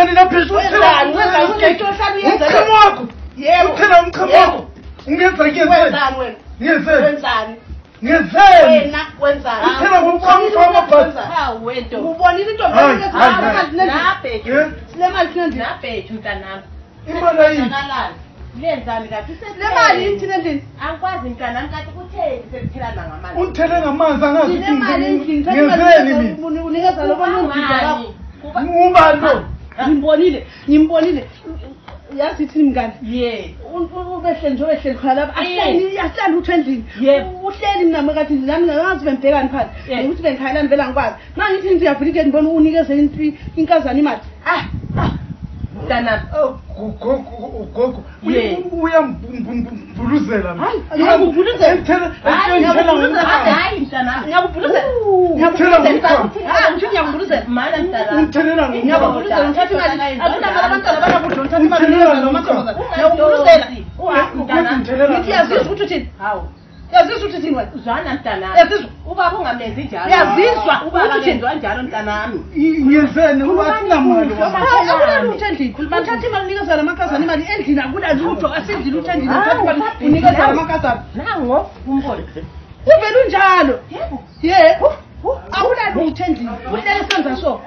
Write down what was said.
wenzani lapha uthela umkhamo wakho uthela umkhamo wakho ungenza wenzani wena wenzani uthela umkhamo bhazi wento ubonile into nabhethu mntanami imali ayini lenzani kathi le mali yini thina endlini angikwazi mntanami kathi kutheni sekuthelana ngamanzi uthele ngamanzi angazi le mali endlini ngenzeni mina unikeza lo bana ubani lo ngimbonile yazi ithini mngane ubehle nje obehleli khona lapha ahleli uthu endlini uhleli mina makathi nami ngazi bembhekani phansi ukuthi bengikhayelani vela ngikwazi mangithi ngithi ngiyavula igedi ngibona unikeze inkazana imali mntanami gogo uyambuluzela yazizwa ukuthi thini wena zwana mntanami yazizwa ubaba ungamenzi njalo yazizwa ukuthi njengoba njalo mntanami ngiyenzeni ubathina mali uthe endlini uthatha imali unikeza lamakazana imali endlini akula lutho asendlini uthe endlini uthatha imali unikeza lamakazana nango umbone uvele unjalo yebo akula lutho endlini uhlele senza so